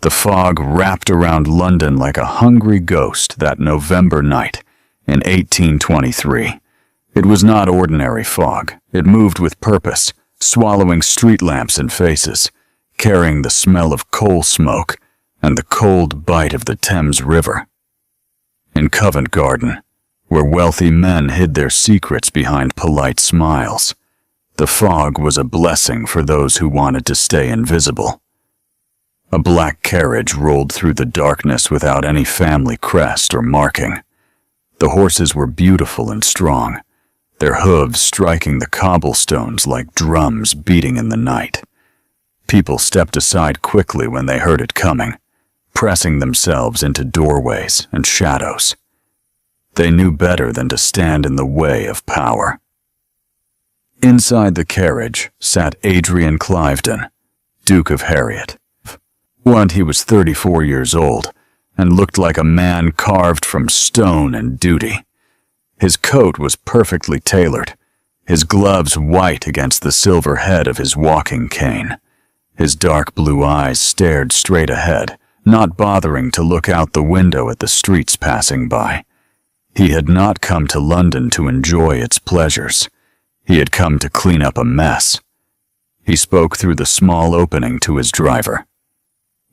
The fog wrapped around London like a hungry ghost that November night in 1823. It was not ordinary fog. It moved with purpose, swallowing street lamps and faces, carrying the smell of coal smoke and the cold bite of the Thames River. In Covent Garden, where wealthy men hid their secrets behind polite smiles, the fog was a blessing for those who wanted to stay invisible. A black carriage rolled through the darkness without any family crest or marking. The horses were beautiful and strong, their hooves striking the cobblestones like drums beating in the night. People stepped aside quickly when they heard it coming, pressing themselves into doorways and shadows. They knew better than to stand in the way of power. Inside the carriage sat Adrian Cliveden, Duke of Harriet. He was 34 years old and looked like a man carved from stone and duty. His coat was perfectly tailored, his gloves white against the silver head of his walking cane. His dark blue eyes stared straight ahead, not bothering to look out the window at the streets passing by. He had not come to London to enjoy its pleasures. He had come to clean up a mess. He spoke through the small opening to his driver.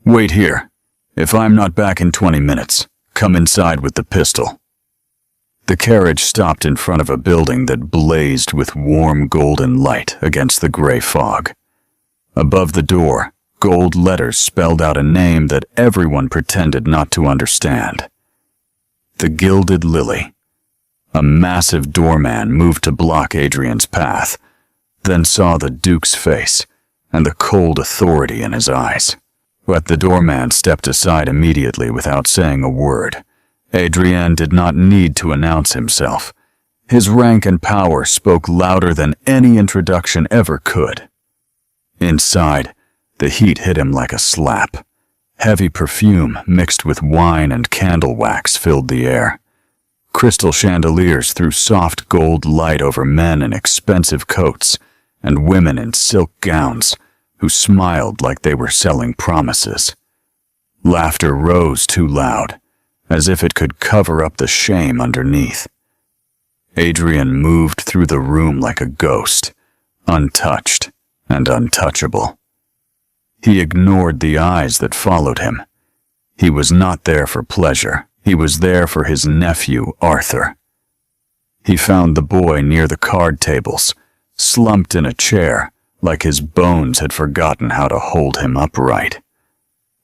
"Wait here. If I'm not back in 20 minutes, come inside with the pistol." The carriage stopped in front of a building that blazed with warm golden light against the gray fog. Above the door, gold letters spelled out a name that everyone pretended not to understand. The Gilded Lily. A massive doorman moved to block Adrian's path, then saw the Duke's face and the cold authority in his eyes. But the doorman stepped aside immediately without saying a word. Adrian did not need to announce himself. His rank and power spoke louder than any introduction ever could. Inside, the heat hit him like a slap. Heavy perfume mixed with wine and candle wax filled the air. Crystal chandeliers threw soft gold light over men in expensive coats and women in silk gowns who smiled like they were selling promises. Laughter rose too loud, as if it could cover up the shame underneath. Adrian moved through the room like a ghost, untouched and untouchable. He ignored the eyes that followed him. He was not there for pleasure. He was there for his nephew, Arthur. He found the boy near the card tables, slumped in a chair, like his bones had forgotten how to hold him upright.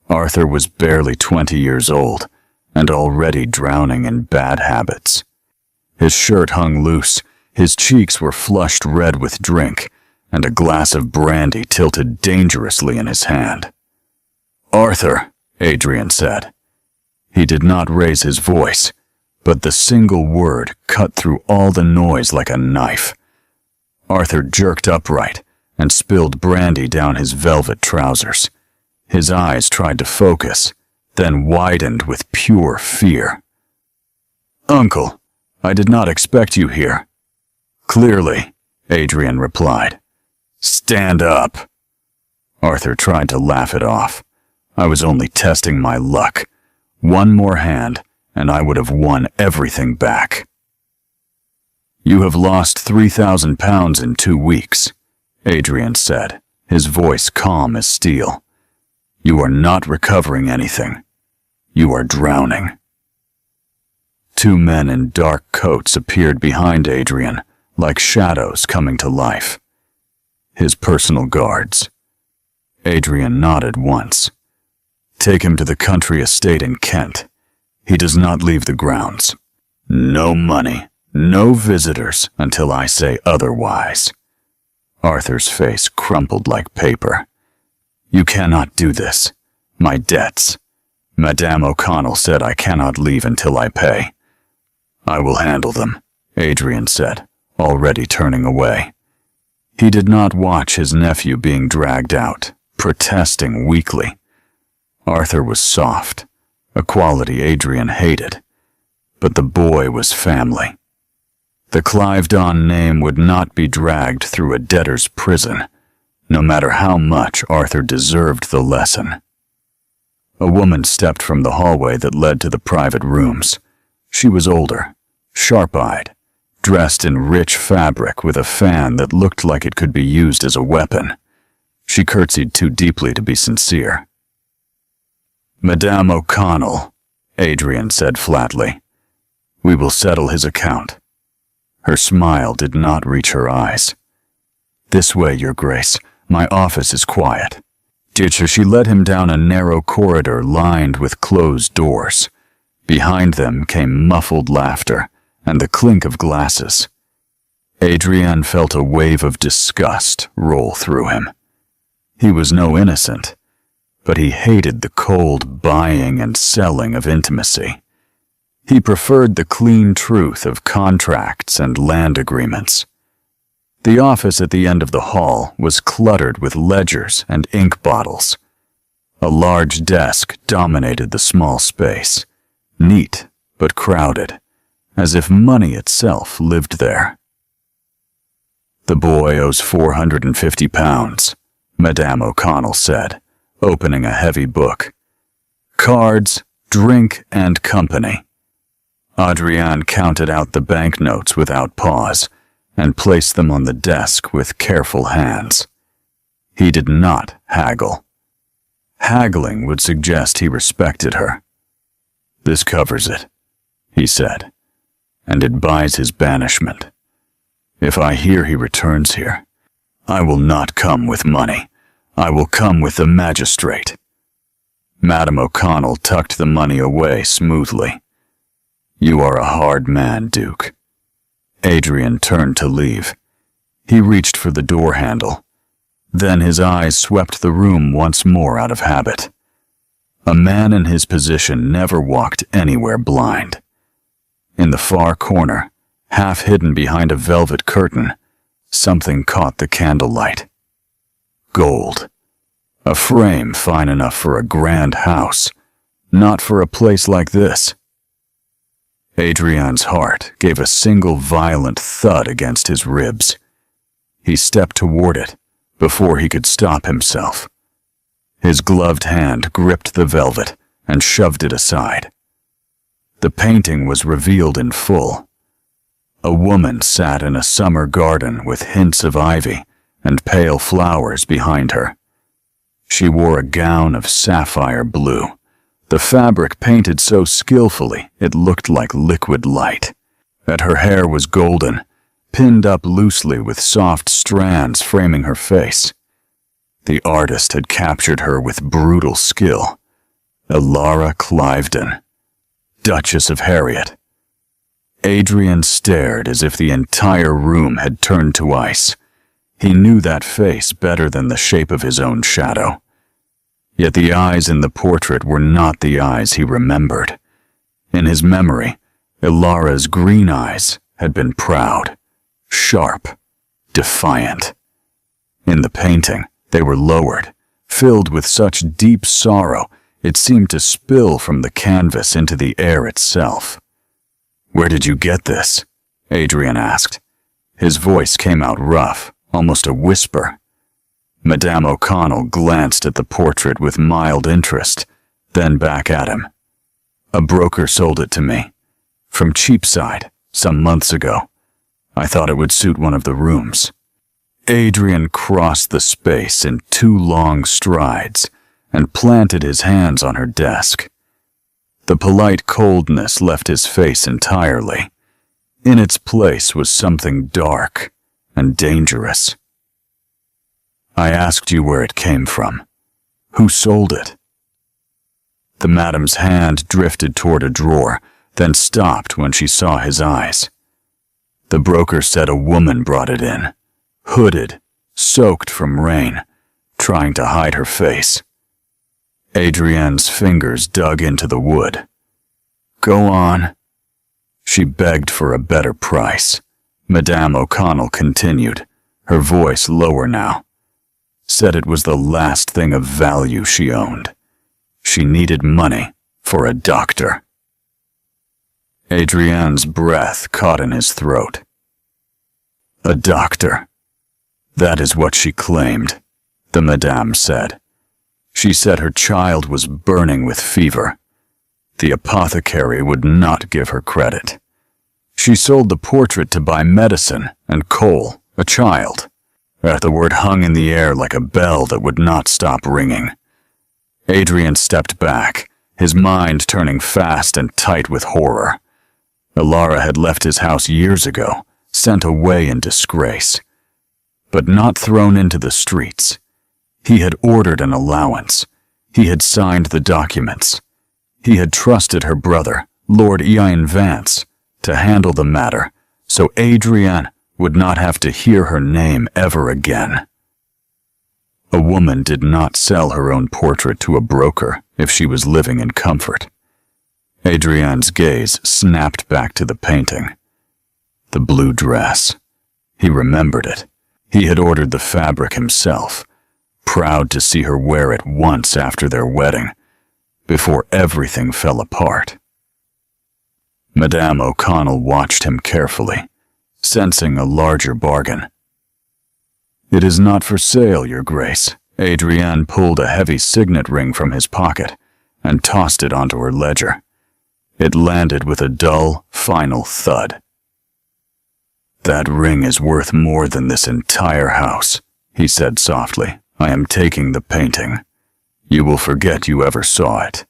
Arthur was barely 20 years old, and already drowning in bad habits. His shirt hung loose, his cheeks were flushed red with drink, and a glass of brandy tilted dangerously in his hand. "Arthur," Adrian said. He did not raise his voice, but the single word cut through all the noise like a knife. Arthur jerked upright and spilled brandy down his velvet trousers. His eyes tried to focus, then widened with pure fear. "Uncle, I did not expect you here." "Clearly," Adrian replied. "Stand up." Arthur tried to laugh it off. "I was only testing my luck. One more hand, and I would have won everything back." "You have lost 3,000 pounds in 2 weeks, Adrian said, his voice calm as steel. "You are not recovering anything. You are drowning." 2 men in dark coats appeared behind Adrian, like shadows coming to life. His personal guards. Adrian nodded once. "Take him to the country estate in Kent. He does not leave the grounds. No money, no visitors until I say otherwise." Arthur's face crumpled like paper. "You cannot do this. My debts. Madame O'Connell said I cannot leave until I pay." "I will handle them," Adrian said, already turning away. He did not watch his nephew being dragged out, protesting weakly. Arthur was soft, a quality Adrian hated, but the boy was family. The Cliveden name would not be dragged through a debtor's prison, no matter how much Arthur deserved the lesson. A woman stepped from the hallway that led to the private rooms. She was older, sharp-eyed, dressed in rich fabric with a fan that looked like it could be used as a weapon. She curtsied too deeply to be sincere. "Madame O'Connell," Adrian said flatly. "We will settle his account." Her smile did not reach her eyes. "This way, Your Grace. My office is quiet." She led him down a narrow corridor lined with closed doors. Behind them came muffled laughter and the clink of glasses. Adrian felt a wave of disgust roll through him. He was no innocent, but he hated the cold buying and selling of intimacy. He preferred the clean truth of contracts and land agreements. The office at the end of the hall was cluttered with ledgers and ink bottles. A large desk dominated the small space, neat but crowded, as if money itself lived there. "The boy owes £450, Madame O'Connell said, opening a heavy book. "Cards, drink, and company." Adrian counted out the banknotes without pause and placed them on the desk with careful hands. He did not haggle. Haggling would suggest he respected her. "This covers it," he said, "and it buys his banishment. If I hear he returns here, I will not come with money. I will come with the magistrate." Madame O'Connell tucked the money away smoothly. "You are a hard man, Duke." Adrian turned to leave. He reached for the door handle. Then his eyes swept the room once more out of habit. A man in his position never walked anywhere blind. In the far corner, half hidden behind a velvet curtain, something caught the candlelight. Gold. A frame fine enough for a grand house, not for a place like this. Adrian's heart gave a single violent thud against his ribs. He stepped toward it before he could stop himself. His gloved hand gripped the velvet and shoved it aside. The painting was revealed in full. A woman sat in a summer garden with hints of ivy and pale flowers behind her. She wore a gown of sapphire blue, the fabric painted so skillfully it looked like liquid light. That her hair was golden, pinned up loosely with soft strands framing her face. The artist had captured her with brutal skill. Elara Cliveden, Duchess of Harriet. Adrian stared as if the entire room had turned to ice. He knew that face better than the shape of his own shadow. Yet the eyes in the portrait were not the eyes he remembered. In his memory, Elara's green eyes had been proud, sharp, defiant. In the painting, they were lowered, filled with such deep sorrow it seemed to spill from the canvas into the air itself. "Where did you get this?" Adrian asked. His voice came out rough, almost a whisper. Madame O'Connell glanced at the portrait with mild interest, then back at him. "A broker sold it to me, from Cheapside, some months ago. I thought it would suit one of the rooms." Adrian crossed the space in 2 long strides and planted his hands on her desk. The polite coldness left his face entirely. In its place was something dark and dangerous. "I asked you where it came from. Who sold it?" The madam's hand drifted toward a drawer, then stopped when she saw his eyes. "The broker said a woman brought it in, hooded, soaked from rain, trying to hide her face." Adrienne's fingers dug into the wood. "Go on." She begged for a better price. Madame O'Connell continued, her voice lower now. Said it was the last thing of value she owned. She needed money for a doctor. Adrienne's breath caught in his throat. A doctor. That is what she claimed, the madame said. She said her child was burning with fever. The apothecary would not give her credit. She sold the portrait to buy medicine and Cole, a child. The word hung in the air like a bell that would not stop ringing. Adrian stepped back, his mind turning fast and tight with horror. Alara had left his house years ago, sent away in disgrace. But not thrown into the streets. He had ordered an allowance. He had signed the documents. He had trusted her brother, Lord Ian Vance, to handle the matter, so Adrienne would not have to hear her name ever again. A woman did not sell her own portrait to a broker if she was living in comfort. Adrienne's gaze snapped back to the painting. The blue dress. He remembered it. He had ordered the fabric himself, proud to see her wear it once after their wedding, before everything fell apart. Madame O'Connell watched him carefully, sensing a larger bargain. "It is not for sale, Your Grace." Adrienne pulled a heavy signet ring from his pocket and tossed it onto her ledger. It landed with a dull, final thud. "That ring is worth more than this entire house," he said softly. "I am taking the painting. You will forget you ever saw it.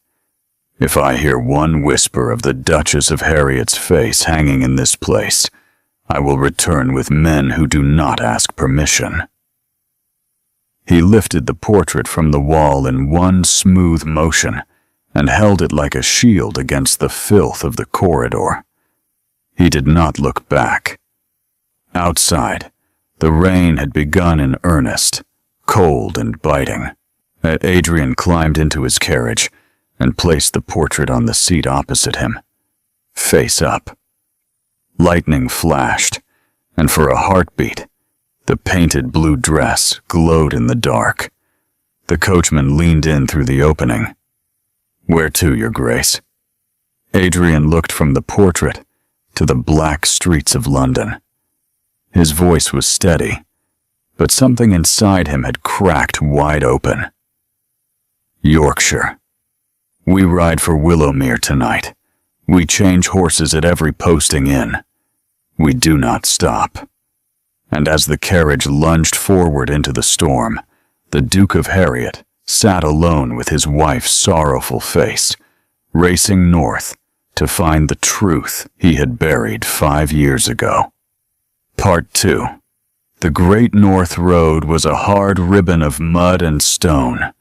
If I hear one whisper of the Duchess of Harriet's face hanging in this place, I will return with men who do not ask permission." He lifted the portrait from the wall in one smooth motion and held it like a shield against the filth of the corridor. He did not look back. Outside, the rain had begun in earnest, cold and biting. Adrian climbed into his carriage and placed the portrait on the seat opposite him, face up. Lightning flashed, and for a heartbeat, the painted blue dress glowed in the dark. The coachman leaned in through the opening. "Where to, Your Grace?" Adrian looked from the portrait to the black streets of London. His voice was steady, but something inside him had cracked wide open. "Yorkshire. We ride for Willowmere tonight. We change horses at every posting inn. We do not stop." And as the carriage lunged forward into the storm, the Duke of Harriet sat alone with his wife's sorrowful face, racing north to find the truth he had buried 5 years ago. Part 2. The Great North Road was a hard ribbon of mud and stone,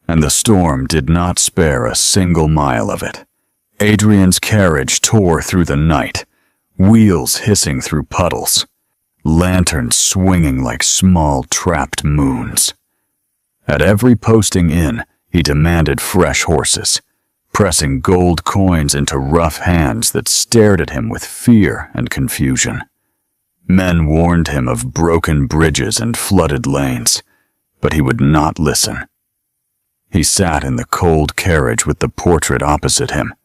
and the storm did not spare a single mile of it. Adrian's carriage tore through the night, wheels hissing through puddles, lanterns swinging like small trapped moons. At every posting inn, he demanded fresh horses, pressing gold coins into rough hands that stared at him with fear and confusion. Men warned him of broken bridges and flooded lanes, but he would not listen. He sat in the cold carriage with the portrait opposite him,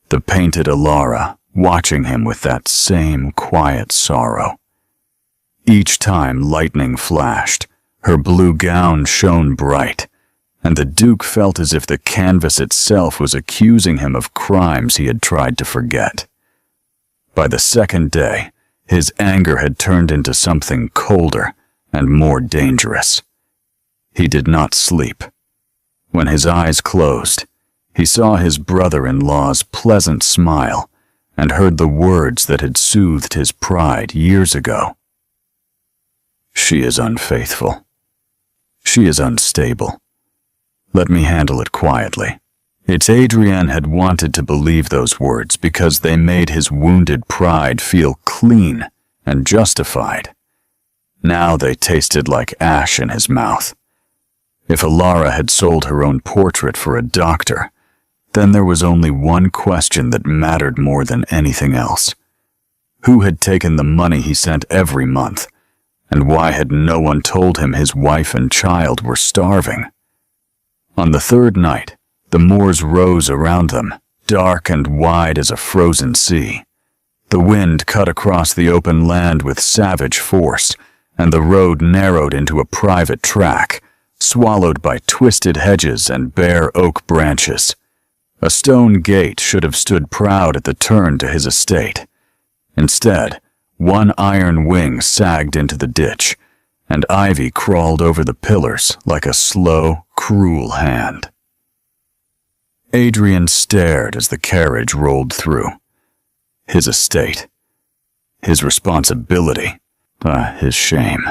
the painted Alara watching him with that same quiet sorrow. Each time lightning flashed, her blue gown shone bright, and the Duke felt as if the canvas itself was accusing him of crimes he had tried to forget. By the second day, his anger had turned into something colder and more dangerous. He did not sleep. When his eyes closed, he saw his brother-in-law's pleasant smile and heard the words that had soothed his pride years ago. "She is unfaithful. She is unstable. Let me handle it quietly." Adrian had wanted to believe those words because they made his wounded pride feel clean and justified. Now they tasted like ash in his mouth. If Alara had sold her own portrait for a doctor, then there was only one question that mattered more than anything else. Who had taken the money he sent every month, and why had no one told him his wife and child were starving? On the third night, the moors rose around them, dark and wide as a frozen sea. The wind cut across the open land with savage force, and the road narrowed into a private track, swallowed by twisted hedges and bare oak branches. A stone gate should have stood proud at the turn to his estate. Instead, one iron wing sagged into the ditch, and ivy crawled over the pillars like a slow, cruel hand. Adrian stared as the carriage rolled through. His estate. His responsibility. His shame.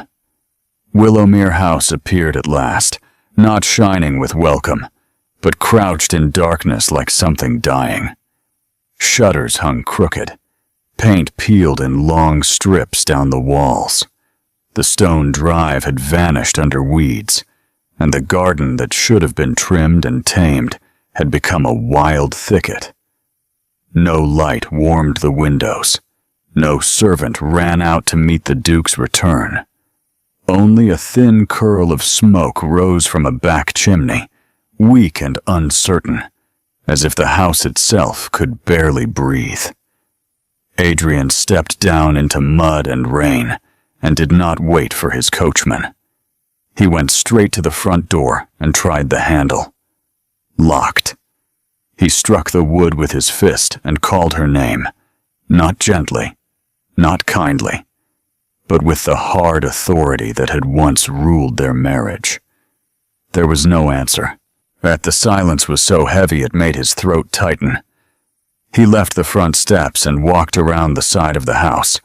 Willowmere House appeared at last, not shining with welcome, but crouched in darkness like something dying. Shutters hung crooked, paint peeled in long strips down the walls. The stone drive had vanished under weeds, and the garden that should have been trimmed and tamed had become a wild thicket. No light warmed the windows. No servant ran out to meet the Duke's return. Only a thin curl of smoke rose from a back chimney, weak and uncertain, as if the house itself could barely breathe. Adrian stepped down into mud and rain, and did not wait for his coachman. He went straight to the front door and tried the handle. Locked. He struck the wood with his fist and called her name, not gently, not kindly, but with the hard authority that had once ruled their marriage. There was no answer. That the silence was so heavy it made his throat tighten. He left the front steps and walked around the side of the house,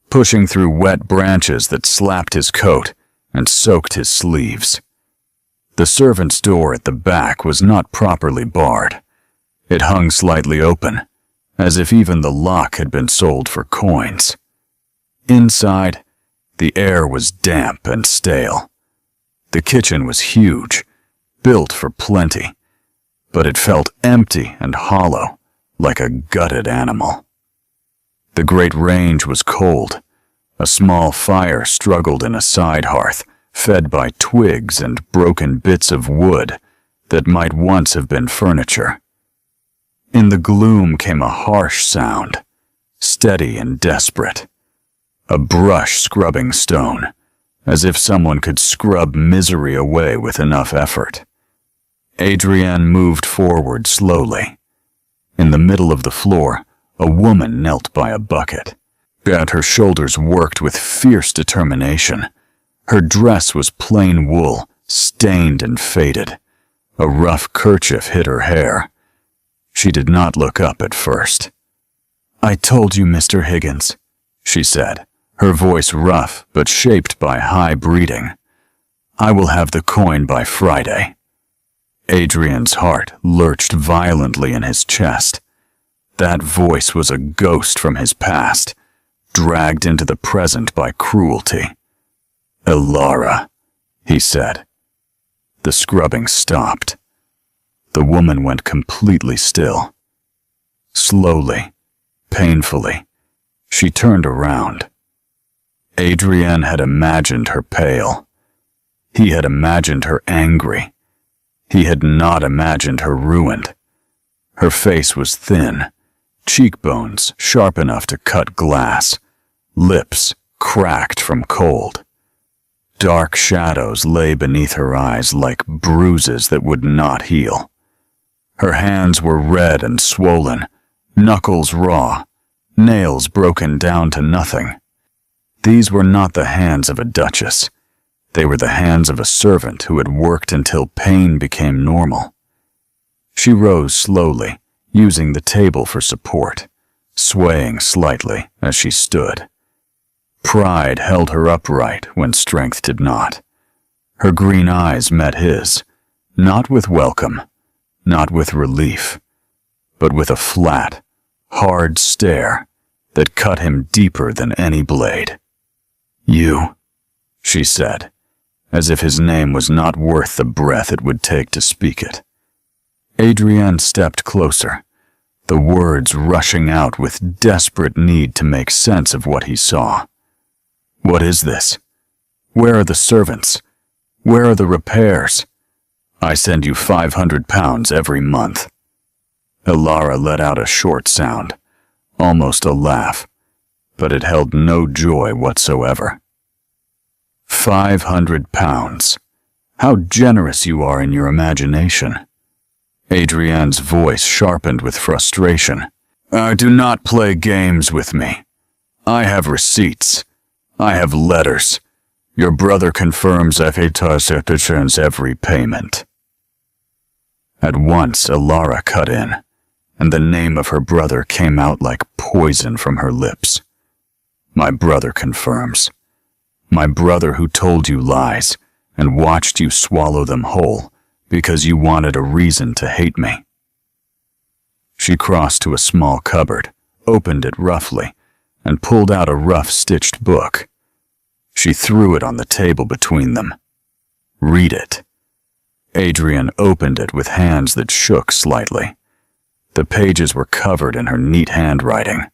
pushing through wet branches that slapped his coat and soaked his sleeves. The servant's door at the back was not properly barred. It hung slightly open, as if even the lock had been sold for coins. Inside, the air was damp and stale. The kitchen was huge, built for plenty, but it felt empty and hollow, like a gutted animal. The great range was cold. A small fire struggled in a side hearth, fed by twigs and broken bits of wood that might once have been furniture. In the gloom came a harsh sound, steady and desperate. A brush scrubbing stone, as if someone could scrub misery away with enough effort. Adrienne moved forward slowly. In the middle of the floor, a woman knelt by a bucket. Her shoulders worked with fierce determination. Her dress was plain wool, stained and faded. A rough kerchief hid her hair. She did not look up at first. "I told you, Mr. Higgins," she said, her voice rough but shaped by high breeding. "I will have the coin by Friday." Adrian's heart lurched violently in his chest. That voice was a ghost from his past, dragged into the present by cruelty. "Elara," he said. The scrubbing stopped. The woman went completely still. Slowly, painfully, she turned around. Adrienne had imagined her pale. He had imagined her angry. He had not imagined her ruined. Her face was thin, cheekbones sharp enough to cut glass, lips cracked from cold. Dark shadows lay beneath her eyes like bruises that would not heal. Her hands were red and swollen, knuckles raw, nails broken down to nothing. These were not the hands of a duchess. They were the hands of a servant who had worked until pain became normal. She rose slowly, using the table for support, swaying slightly as she stood. Pride held her upright when strength did not. Her green eyes met his, not with welcome, not with relief, but with a flat, hard stare that cut him deeper than any blade. "You," she said, as if his name was not worth the breath it would take to speak it. Adrienne stepped closer, the words rushing out with desperate need to make sense of what he saw. "What is this? Where are the servants? Where are the repairs? I send you £500 every month." Elara let out a short sound, almost a laugh, but it held no joy whatsoever. £500. How generous you are in your imagination." Adrienne's voice sharpened with frustration. "Do not play games with me. I have receipts. I have letters. Your brother confirms FHR's every payment." At once, Alara cut in, and the name of her brother came out like poison from her lips. "My brother confirms. My brother who told you lies and watched you swallow them whole because you wanted a reason to hate me." She crossed to a small cupboard, opened it roughly, and pulled out a rough-stitched book. She threw it on the table between them. "Read it." Adrienne opened it with hands that shook slightly. The pages were covered in her neat handwriting.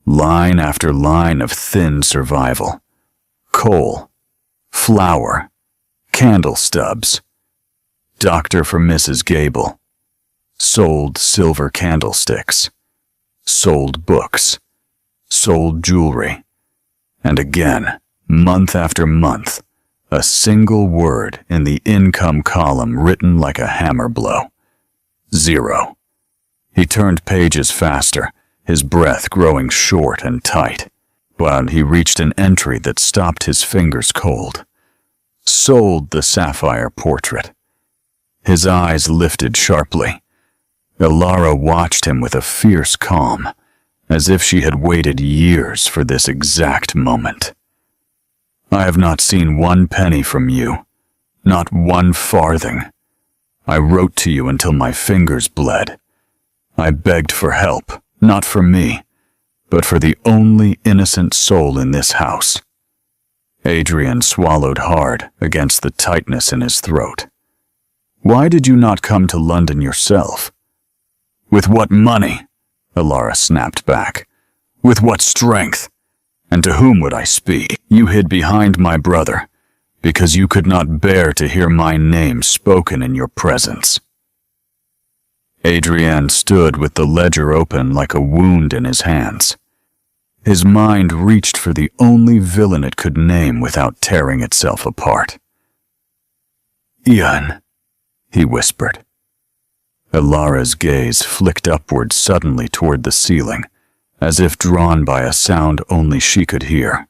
Line after line of thin survival. Coal, flour, candle stubs. Doctor for Mrs. Gable. Sold silver candlesticks. Sold books. Sold jewelry. And again, month after month, a single word in the income column written like a hammer blow. 0. He turned pages faster, his breath growing short and tight, but he reached an entry that stopped his fingers cold. Sold the sapphire portrait. His eyes lifted sharply. Alara watched him with a fierce calm, as if she had waited years for this exact moment. "I have not seen 1 penny from you, not 1 farthing. I wrote to you until my fingers bled. I begged for help, not for me, but for the only innocent soul in this house." Adrienne swallowed hard against the tightness in his throat. "Why did you not come to London yourself?" "With what money?" Alara snapped back. "With what strength? And to whom would I speak? You hid behind my brother, because you could not bear to hear my name spoken in your presence." Adrienne stood with the ledger open like a wound in his hands. His mind reached for the only villain it could name without tearing itself apart. "Ian," he whispered. Alara's gaze flicked upward suddenly toward the ceiling, as if drawn by a sound only she could hear.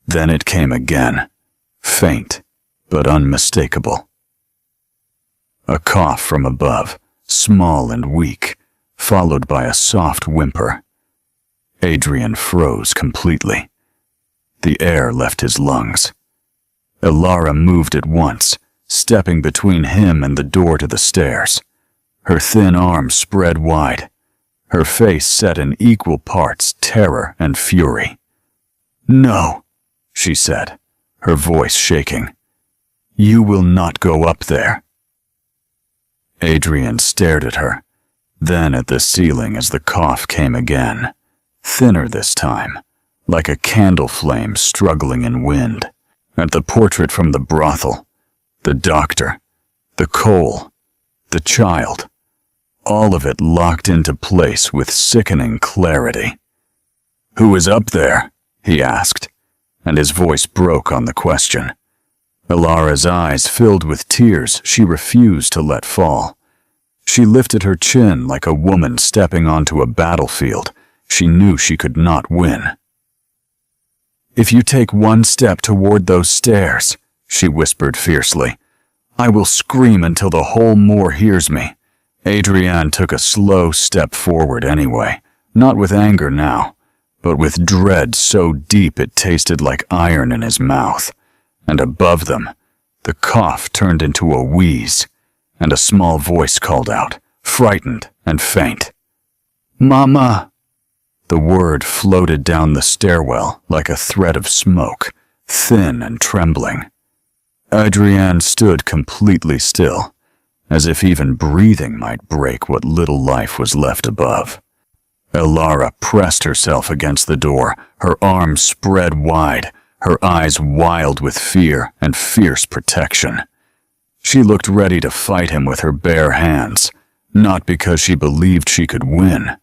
Then it came again, faint but unmistakable. A cough from above, small and weak, followed by a soft whimper. Adrienne froze completely. The air left his lungs. Alara moved at once, stepping between him and the door to the stairs. Her thin arms spread wide, her face set in equal parts terror and fury. "No," she said, her voice shaking. "You will not go up there." Adrienne stared at her, then at the ceiling as the cough came again, thinner this time, like a candle flame struggling in wind. At the portrait from the brothel, the doctor, the coal, the child, all of it locked into place with sickening clarity. "Who is up there?" he asked, and his voice broke on the question. Alara's eyes filled with tears she refused to let fall. She lifted her chin like a woman stepping onto a battlefield she knew she could not win. "If you take 1 step toward those stairs," she whispered fiercely, "I will scream until the whole moor hears me." Adrienne took a slow step forward anyway, not with anger now, but with dread so deep it tasted like iron in his mouth. And above them, the cough turned into a wheeze, and a small voice called out, frightened and faint. "Mama!" The word floated down the stairwell like a thread of smoke, thin and trembling. Adrienne stood completely still, as if even breathing might break what little life was left above. Alara pressed herself against the door, her arms spread wide, her eyes wild with fear and fierce protection. She looked ready to fight him with her bare hands, not because she believed she could win,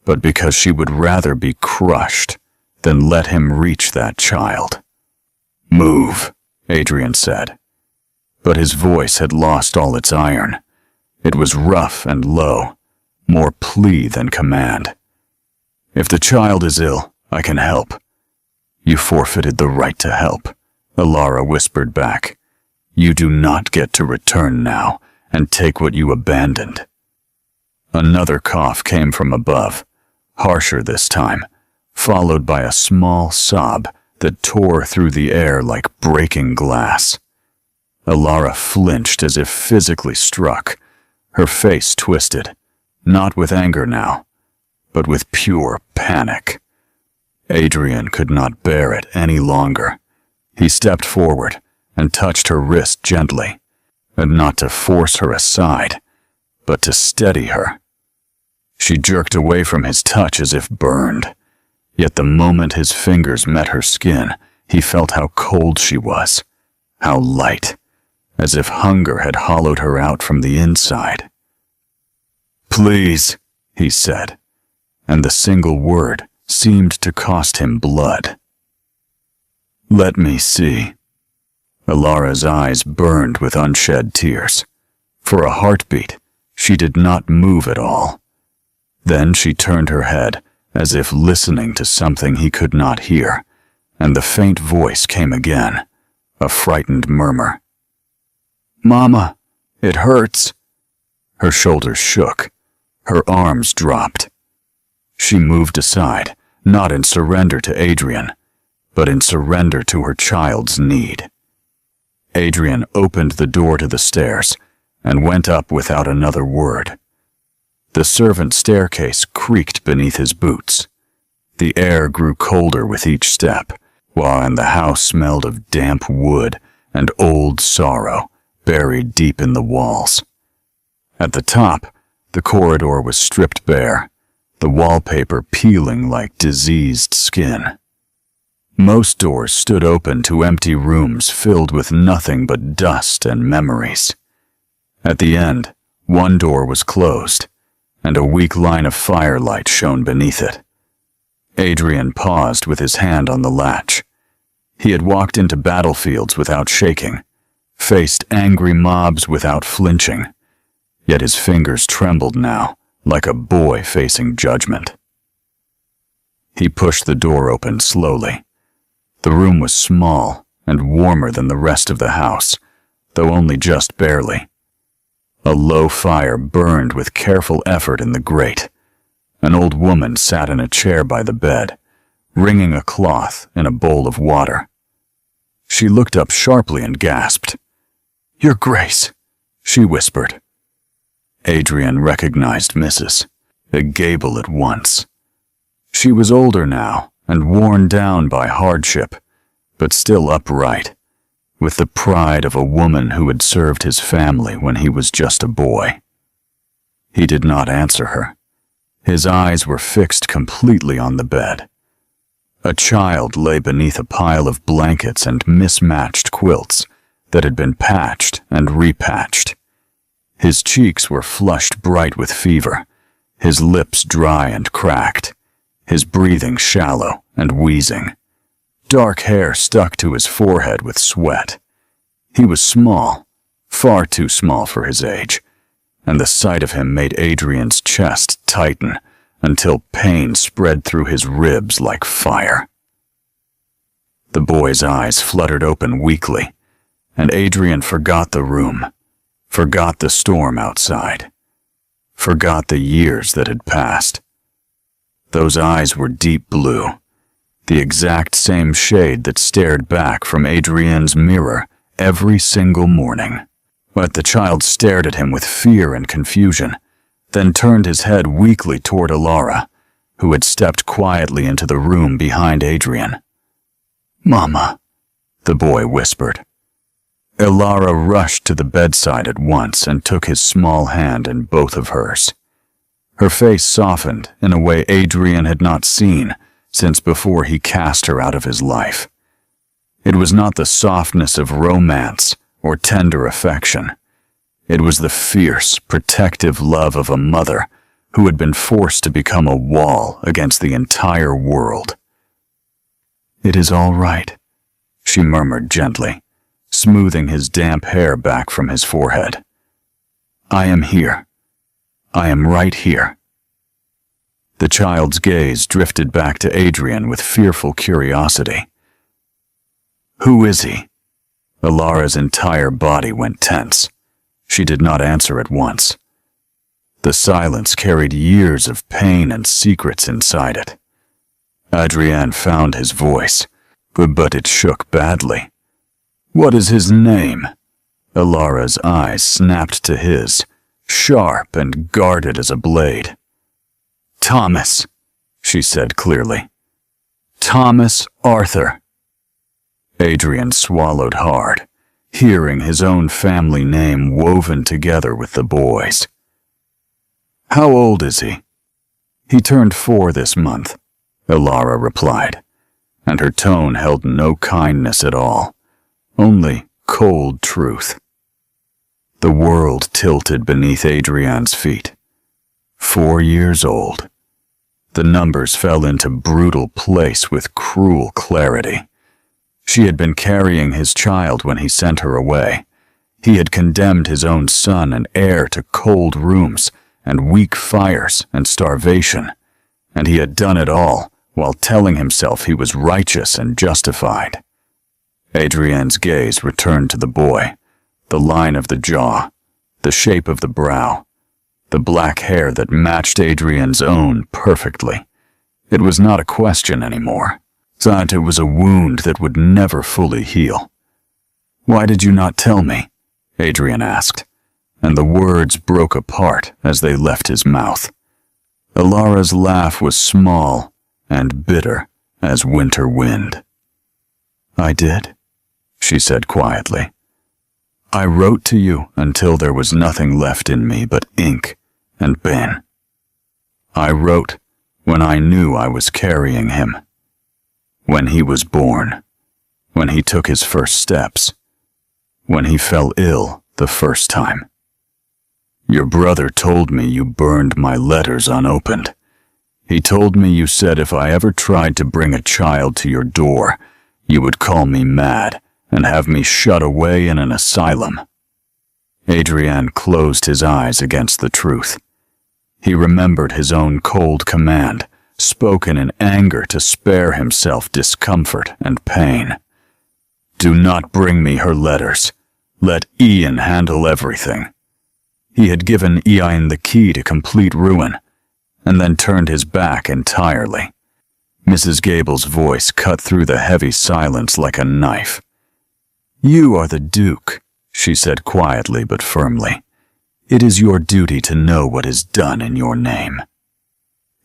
but because she would rather be crushed than let him reach that child. "Move," Adrienne said. but his voice had lost all its iron. It was rough and low, more plea than command. "If the child is ill, I can help." "You forfeited the right to help," Alara whispered back. "You do not get to return now and take what you abandoned." Another cough came from above, harsher this time, followed by a small sob that tore through the air like breaking glass. Alara flinched as if physically struck, her face twisted, not with anger now, but with pure panic. Adrian could not bear it any longer. He stepped forward and touched her wrist gently, and not to force her aside, but to steady her. She jerked away from his touch as if burned, yet the moment his fingers met her skin, he felt how cold she was, how light, as if hunger had hollowed her out from the inside. "Please," he said, and the single word seemed to cost him blood. "Let me see." Alara's eyes burned with unshed tears. For a heartbeat, she did not move at all. Then she turned her head, as if listening to something he could not hear, and the faint voice came again, a frightened murmur. "Mama, it hurts." Her shoulders shook. Her arms dropped. She moved aside, not in surrender to Adrian, but in surrender to her child's need. Adrian opened the door to the stairs and went up without another word. The servant staircase creaked beneath his boots. The air grew colder with each step, while the house smelled of damp wood and old sorrow buried deep in the walls. At the top, the corridor was stripped bare, the wallpaper peeling like diseased skin. Most doors stood open to empty rooms filled with nothing but dust and memories. At the end, one door was closed, and a weak line of firelight shone beneath it. Adrian paused with his hand on the latch. He had walked into battlefields without shaking, faced angry mobs without flinching, yet his fingers trembled now, like a boy facing judgment. He pushed the door open slowly. The room was small and warmer than the rest of the house, though only just barely. A low fire burned with careful effort in the grate. An old woman sat in a chair by the bed, wringing a cloth in a bowl of water. She looked up sharply and gasped. "Your Grace," she whispered. Adrian recognized Mrs. Gable at once. She was older now and worn down by hardship, but still upright, with the pride of a woman who had served his family when he was just a boy. He did not answer her. His eyes were fixed completely on the bed. A child lay beneath a pile of blankets and mismatched quilts that had been patched and repatched. His cheeks were flushed bright with fever, his lips dry and cracked, his breathing shallow and wheezing. Dark hair stuck to his forehead with sweat. He was small, far too small for his age, and the sight of him made Adrian's chest tighten until pain spread through his ribs like fire. The boy's eyes fluttered open weakly, and Adrian forgot the room, forgot the storm outside, forgot the years that had passed. Those eyes were deep blue, the exact same shade that stared back from Adrian's mirror every single morning. But the child stared at him with fear and confusion, then turned his head weakly toward Alara, who had stepped quietly into the room behind Adrian. "Mama," the boy whispered. Alara rushed to the bedside at once and took his small hand in both of hers. Her face softened in a way Adrian had not seen since before he cast her out of his life. It was not the softness of romance or tender affection. It was the fierce, protective love of a mother who had been forced to become a wall against the entire world. "It is all right," she murmured gently, smoothing his damp hair back from his forehead. "I am here. I am right here." The child's gaze drifted back to Adrian with fearful curiosity. "Who is he?" Alara's entire body went tense. She did not answer at once. The silence carried years of pain and secrets inside it. Adrian found his voice, but it shook badly. "What is his name?" Alara's eyes snapped to his, sharp and guarded as a blade. "Thomas," she said clearly. "Thomas Arthur." Adrian swallowed hard, hearing his own family name woven together with the boy's. "How old is he?" "He turned 4 this month," Alara replied, and her tone held no kindness at all, only cold truth. The world tilted beneath Adrian's feet. 4 years old. The numbers fell into brutal place with cruel clarity. She had been carrying his child when he sent her away. He had condemned his own son and heir to cold rooms and weak fires and starvation, and he had done it all while telling himself he was righteous and justified. Adrian's gaze returned to the boy, the line of the jaw, the shape of the brow, the black hair that matched Adrian's own perfectly. It was not a question anymore. That it was a wound that would never fully heal. "Why did you not tell me?" Adrian asked, and the words broke apart as they left his mouth. Alara's laugh was small and bitter as winter wind. "I did," she said quietly. "I wrote to you until there was nothing left in me but ink and pen. I wrote when I knew I was carrying him. When he was born, when he took his first steps, when he fell ill the first time. Your brother told me you burned my letters unopened. He told me you said if I ever tried to bring a child to your door, you would call me mad and have me shut away in an asylum." Adrian closed his eyes against the truth. He remembered his own cold command, spoken in anger to spare himself discomfort and pain. "Do not bring me her letters. Let Ian handle everything." He had given Ian the key to complete ruin, and then turned his back entirely. Mrs. Gable's voice cut through the heavy silence like a knife. "You are the Duke," she said quietly but firmly. "It is your duty to know what is done in your name."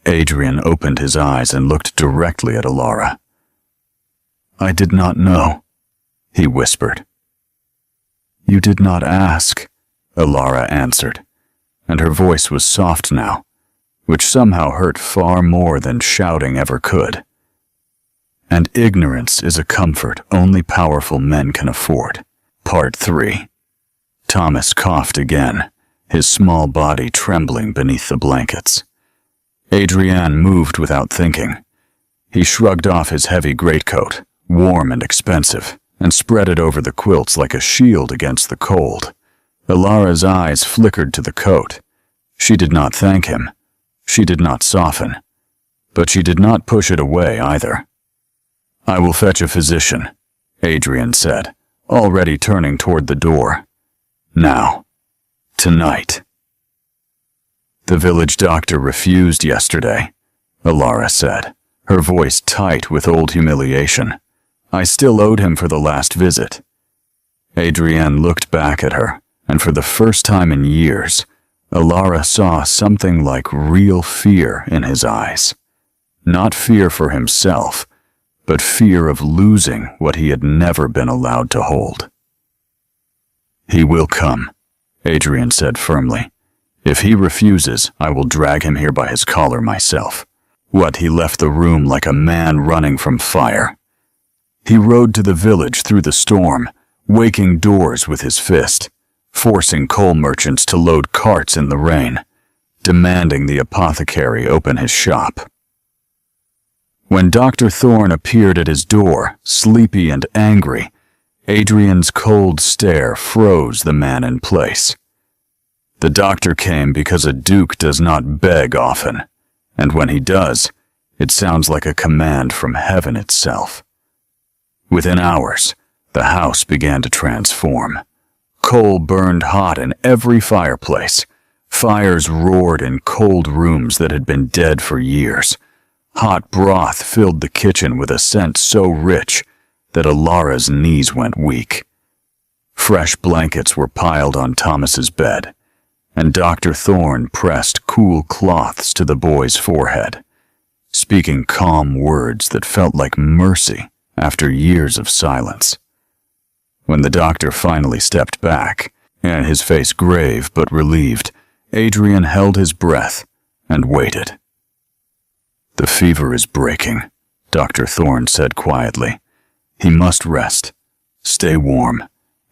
Adrian opened his eyes and looked directly at Alara. "I did not know," he whispered. "You did not ask," Alara answered, and her voice was soft now, which somehow hurt far more than shouting ever could. "And ignorance is a comfort only powerful men can afford." Part 3. Thomas coughed again, his small body trembling beneath the blankets. Adrian moved without thinking. He shrugged off his heavy greatcoat, warm and expensive, and spread it over the quilts like a shield against the cold. Alara's eyes flickered to the coat. She did not thank him. She did not soften. But she did not push it away either. "I will fetch a physician," Adrian said, already turning toward the door. "Now. Tonight." "The village doctor refused yesterday," Alara said, her voice tight with old humiliation. "I still owed him for the last visit." Adrian looked back at her, and for the first time in years, Alara saw something like real fear in his eyes. Not fear for himself, but fear of losing what he had never been allowed to hold. "He will come," Adrian said firmly. "If he refuses, I will drag him here by his collar myself." What, he left the room like a man running from fire. He rode to the village through the storm, waking doors with his fist, forcing coal merchants to load carts in the rain, demanding the apothecary open his shop. When Dr. Thorne appeared at his door, sleepy and angry, Adrian's cold stare froze the man in place. The doctor came because a duke does not beg often, and when he does, it sounds like a command from heaven itself. Within hours, the house began to transform. Coal burned hot in every fireplace. Fires roared in cold rooms that had been dead for years. Hot broth filled the kitchen with a scent so rich that Alara's knees went weak. Fresh blankets were piled on Thomas's bed, and Dr. Thorne pressed cool cloths to the boy's forehead, speaking calm words that felt like mercy after years of silence. When the doctor finally stepped back, and his face grave but relieved, Adrian held his breath and waited. "The fever is breaking," Dr. Thorne said quietly. "He must rest, stay warm,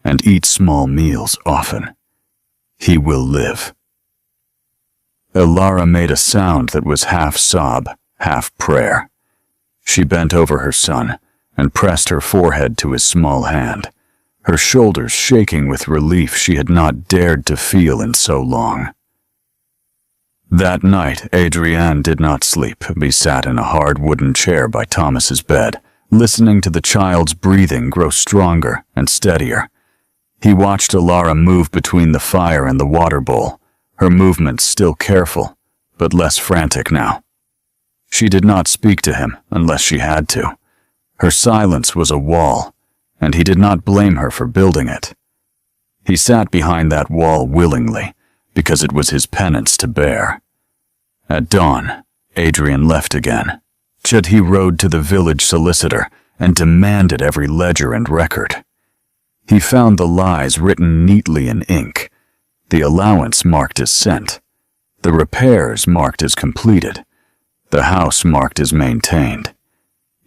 and eat small meals often. He will live." Alara made a sound that was half sob, half prayer. She bent over her son and pressed her forehead to his small hand, her shoulders shaking with relief she had not dared to feel in so long. That night, Adrian did not sleep. He sat in a hard wooden chair by Thomas's bed, listening to the child's breathing grow stronger and steadier. He watched Alara move between the fire and the water bowl, her movements still careful, but less frantic now. She did not speak to him unless she had to. Her silence was a wall, and he did not blame her for building it. He sat behind that wall willingly, because it was his penance to bear. At dawn, Adrian left again. He rode to the village solicitor and demanded every ledger and record. He found the lies written neatly in ink, the allowance marked as sent, the repairs marked as completed, the house marked as maintained.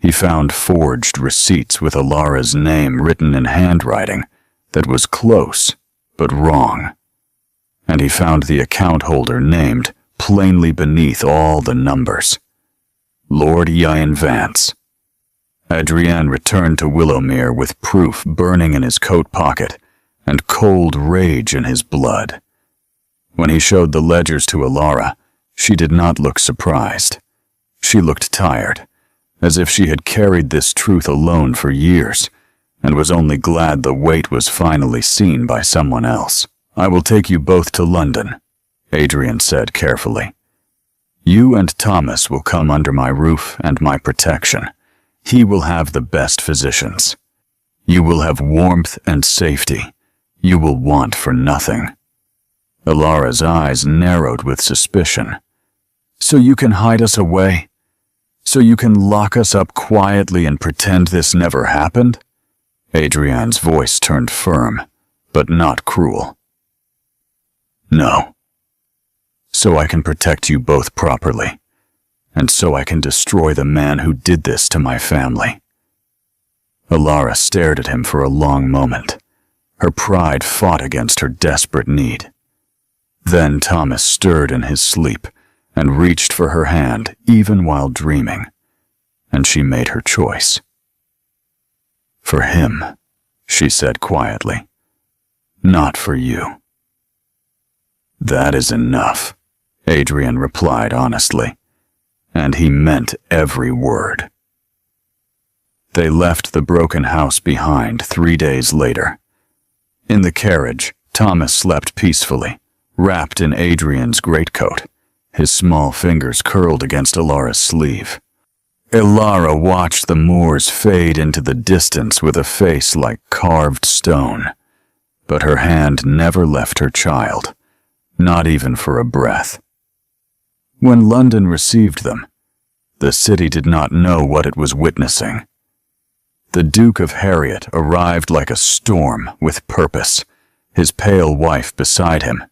He found forged receipts with Alara's name written in handwriting that was close but wrong. And he found the account holder named plainly beneath all the numbers: Lord Ian Vance. Adrian returned to Willowmere with proof burning in his coat pocket and cold rage in his blood. When he showed the ledgers to Alara, she did not look surprised. She looked tired, as if she had carried this truth alone for years, and was only glad the weight was finally seen by someone else. "I will take you both to London," Adrian said carefully. "You and Thomas will come under my roof and my protection. He will have the best physicians. You will have warmth and safety. You will want for nothing." Alara's eyes narrowed with suspicion. "So you can hide us away? So you can lock us up quietly and pretend this never happened?" Adrian's voice turned firm, but not cruel. "No. So I can protect you both properly, and so I can destroy the man who did this to my family." Alara stared at him for a long moment. Her pride fought against her desperate need. Then Thomas stirred in his sleep and reached for her hand even while dreaming, and she made her choice. "For him," she said quietly, "not for you." "That is enough," Adrian replied honestly, and he meant every word. They left the broken house behind 3 days later. In the carriage, Thomas slept peacefully, wrapped in Adrian's greatcoat, his small fingers curled against Alara's sleeve. Alara watched the moors fade into the distance with a face like carved stone, but her hand never left her child, not even for a breath. When London received them, the city did not know what it was witnessing. The Duke of Harriet arrived like a storm with purpose, his pale wife beside him,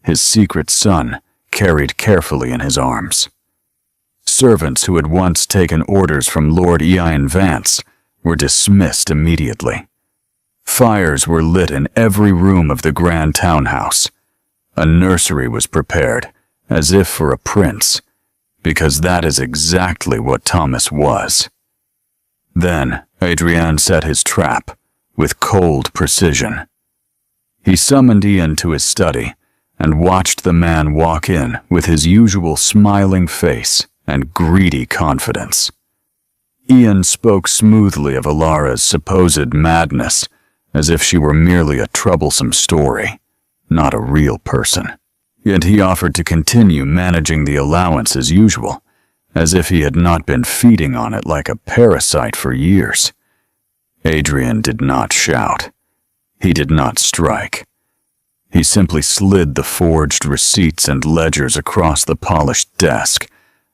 his secret son carried carefully in his arms. Servants who had once taken orders from Lord Ian Vance were dismissed immediately. Fires were lit in every room of the grand townhouse. A nursery was prepared, as if for a prince, because that is exactly what Thomas was. Then Adrian set his trap, with cold precision. He summoned Ian to his study and watched the man walk in with his usual smiling face and greedy confidence. Ian spoke smoothly of Alara's supposed madness, as if she were merely a troublesome story, not a real person. Yet he offered to continue managing the allowance as usual, as if he had not been feeding on it like a parasite for years. Adrian did not shout. He did not strike. He simply slid the forged receipts and ledgers across the polished desk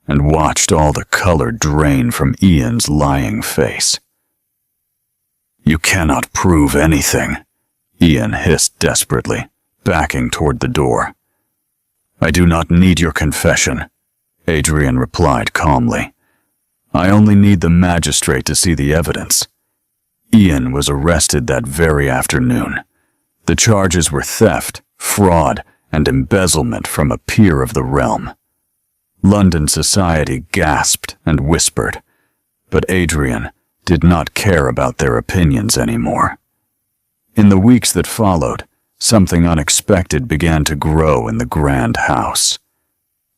and watched all the color drain from Ian's lying face. "You cannot prove anything," Ian hissed desperately, backing toward the door. "I do not need your confession," Adrian replied calmly. "I only need the magistrate to see the evidence." Ian was arrested that very afternoon. The charges were theft, fraud, and embezzlement from a peer of the realm. London society gasped and whispered, but Adrian did not care about their opinions anymore. In the weeks that followed, something unexpected began to grow in the grand house.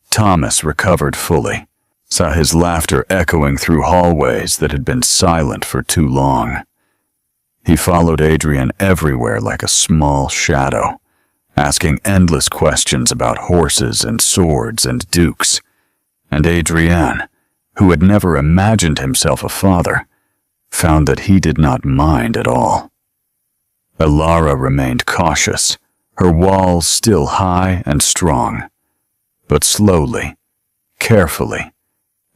Thomas recovered fully, saw his laughter echoing through hallways that had been silent for too long. He followed Adrian everywhere like a small shadow, asking endless questions about horses and swords and dukes. And Adrian, who had never imagined himself a father, found that he did not mind at all. Alara remained cautious, her walls still high and strong. But slowly, carefully,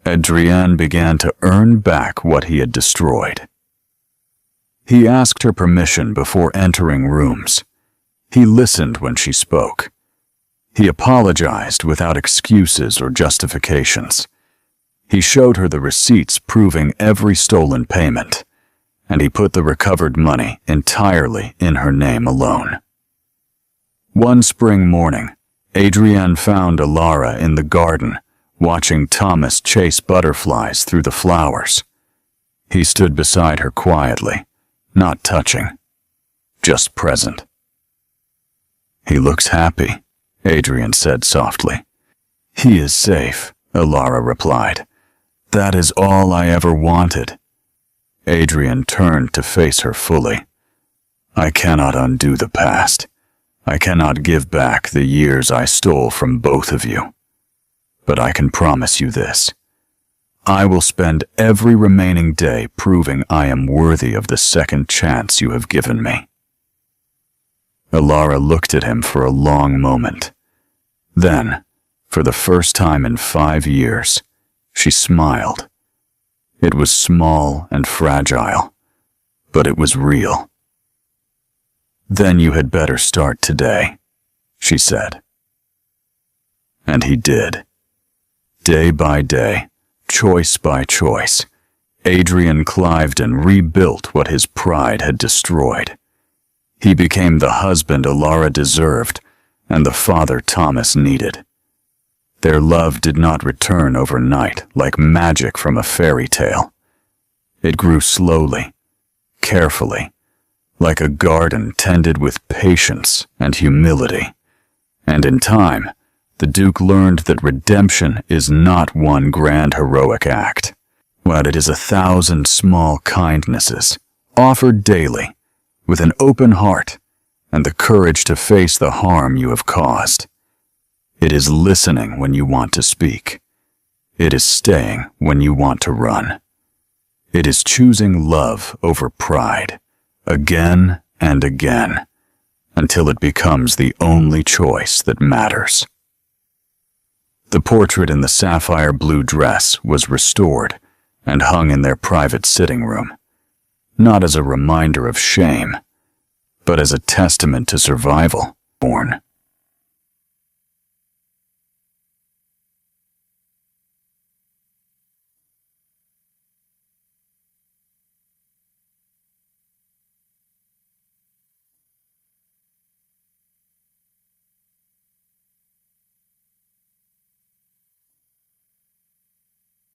Adrian began to earn back what he had destroyed. He asked her permission before entering rooms. He listened when she spoke. He apologized without excuses or justifications. He showed her the receipts proving every stolen payment, and he put the recovered money entirely in her name alone. One spring morning, Adrian found Alara in the garden, watching Thomas chase butterflies through the flowers. He stood beside her quietly, not touching, just present. "He looks happy," Adrian said softly. "He is safe," Alara replied. "That is all I ever wanted." Adrian turned to face her fully. "I cannot undo the past. I cannot give back the years I stole from both of you. But I can promise you this. I will spend every remaining day proving I am worthy of the second chance you have given me." Alara looked at him for a long moment. Then, for the first time in 5 years, she smiled. It was small and fragile, but it was real. "Then you had better start today," she said. And he did. Day by day, choice by choice, Adrian clived and rebuilt what his pride had destroyed. He became the husband Alara deserved and the father Thomas needed. Their love did not return overnight like magic from a fairy tale. It grew slowly, carefully, like a garden tended with patience and humility. And in time, the Duke learned that redemption is not one grand heroic act, but it is 1,000 small kindnesses, offered daily, with an open heart and the courage to face the harm you have caused. It is listening when you want to speak. It is staying when you want to run. It is choosing love over pride, again and again, until it becomes the only choice that matters. The portrait in the sapphire blue dress was restored and hung in their private sitting room, not as a reminder of shame, but as a testament to survival. Born.